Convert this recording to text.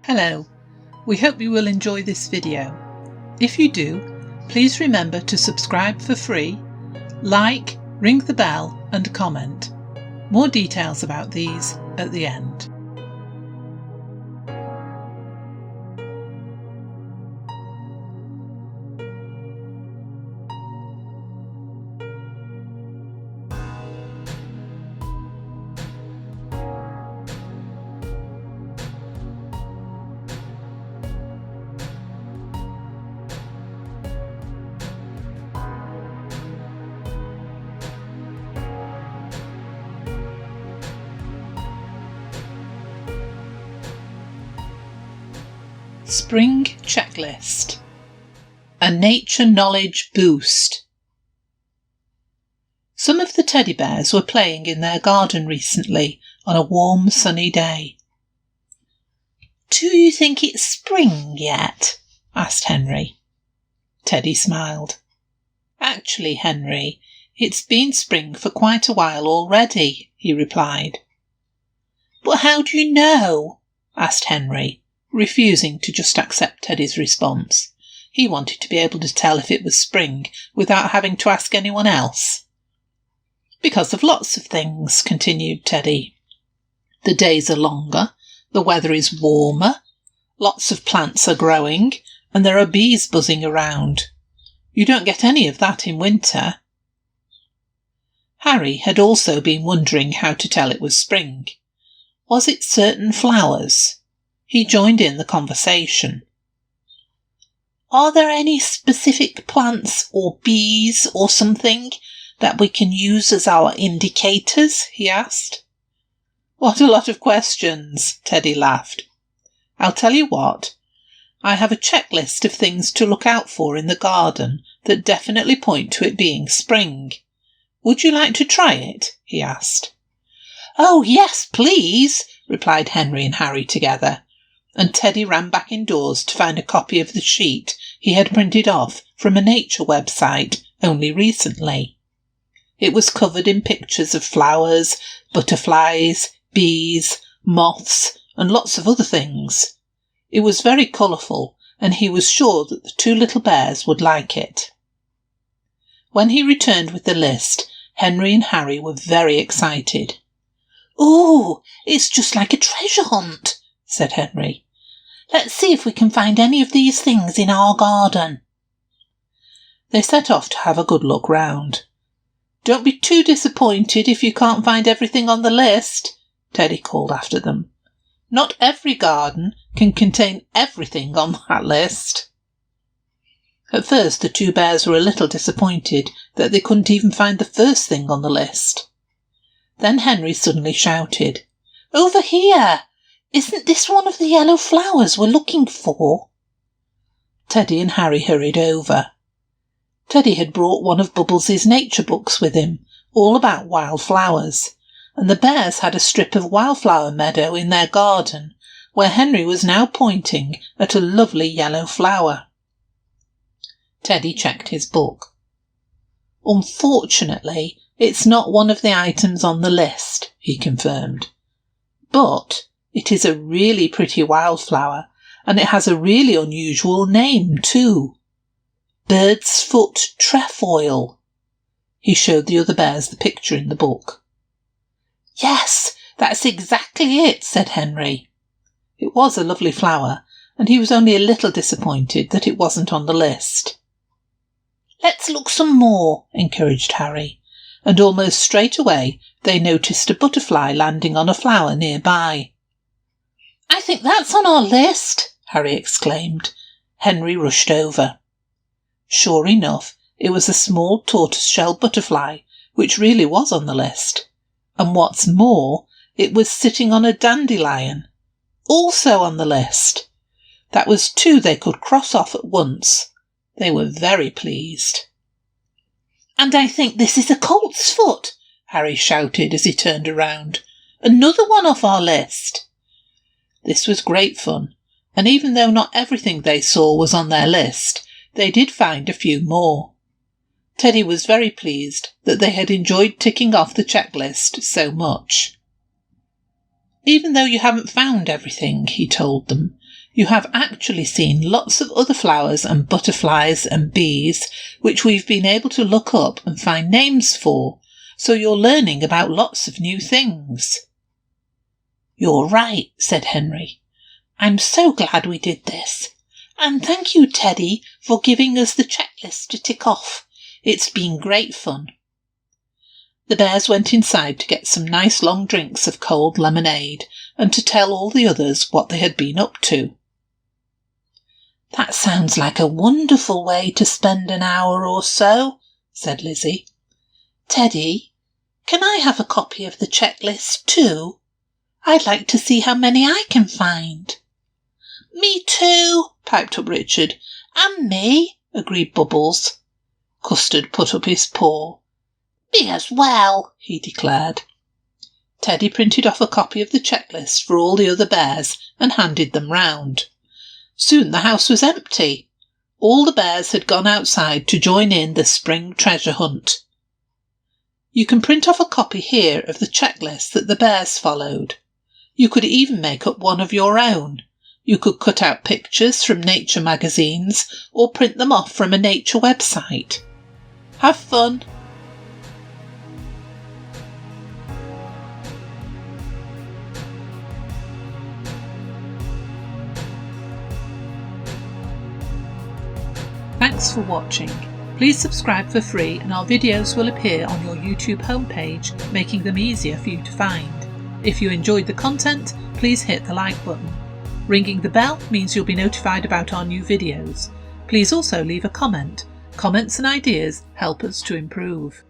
Hello, we hope you will enjoy this video. If you do, please remember to subscribe for free, like, ring the bell and comment. More details about these at the end. Spring Checklist. A nature knowledge boost. Some of the teddy bears were playing in their garden recently on a warm sunny day. "Do you think it's spring yet?" asked Henry. Teddy smiled. "Actually, Henry, it's been spring for quite a while already," he replied. "But how do you know?" asked Henry, refusing to just accept Teddy's response. He wanted to be able to tell if it was spring without having to ask anyone else. "Because of lots of things," continued Teddy. "The days are longer, the weather is warmer, lots of plants are growing, and there are bees buzzing around. You don't get any of that in winter." Harry had also been wondering how to tell it was spring. Was it certain flowers? He joined in the conversation. "Are there any specific plants or bees or something that we can use as our indicators?" he asked. "What a lot of questions," Teddy laughed. "I'll tell you what. I have a checklist of things to look out for in the garden that definitely point to it being spring. Would you like to try it?" he asked. "Oh, yes, please," replied Henry and Harry together, and Teddy ran back indoors to find a copy of the sheet he had printed off from a nature website only recently. It was covered in pictures of flowers, butterflies, bees, moths, and lots of other things. It was very colourful, and he was sure that the two little bears would like it. When he returned with the list, Henry and Harry were very excited. "Ooh, it's just like a treasure hunt," said Henry. "Let's see if we can find any of these things in our garden." They set off to have a good look round. "Don't be too disappointed if you can't find everything on the list," Teddy called after them. "Not every garden can contain everything on that list." At first the two bears were a little disappointed that they couldn't even find the first thing on the list. Then Henry suddenly shouted, "Over here! Isn't this one of the yellow flowers we're looking for?" Teddy and Harry hurried over. Teddy had brought one of Bubbles' nature books with him, all about wildflowers, and the bears had a strip of wildflower meadow in their garden, where Henry was now pointing at a lovely yellow flower. Teddy checked his book. "Unfortunately, it's not one of the items on the list," he confirmed. "But it is a really pretty wildflower, and it has a really unusual name too. Bird's foot trefoil." He showed the other bears the picture in the book. "Yes, that's exactly it," said Henry. It was a lovely flower, and he was only a little disappointed that it wasn't on the list. "Let's look some more," encouraged Harry, and almost straight away they noticed a butterfly landing on a flower nearby. "I think that's on our list," Harry exclaimed. Henry rushed over. Sure enough, it was a small tortoiseshell butterfly, which really was on the list. And what's more, it was sitting on a dandelion, also on the list. That was two they could cross off at once. They were very pleased. "And I think this is a Coltsfoot," Harry shouted as he turned around. "Another one off our list." This was great fun, and even though not everything they saw was on their list, they did find a few more. Teddy was very pleased that they had enjoyed ticking off the checklist so much. "Even though you haven't found everything," he told them, You have actually seen lots of other flowers and butterflies and bees, which we've been able to look up and find names for, so you're learning about lots of new things. You're right, said Henry. I'm so glad we did this. And thank you, Teddy, for giving us the checklist to tick off. It's been great fun. The bears went inside to get some nice long drinks of cold lemonade and to tell all the others what they had been up to. That sounds like a wonderful way to spend an hour or so, said Lizzie. Teddy, can I have a copy of the checklist too? I'd like to see how many I can find. Me too, piped up Richard. And me, agreed Bubbles. Custard put up his paw. Me as well, he declared. Teddy printed off a copy of the checklist for all the other bears and handed them round. Soon the house was empty. All the bears had gone outside to join in the spring treasure hunt. You can print off a copy here of the checklist that the bears followed. You could even make up one of your own. You could cut out pictures from nature magazines or print them off from a nature website. Have fun! Thanks for watching. Please subscribe for free and our videos will appear on your YouTube homepage, making them easier for you to find. If you enjoyed the content, please hit the like button. Ringing the bell means you'll be notified about our new videos. Please also leave a comment. Comments and ideas help us to improve.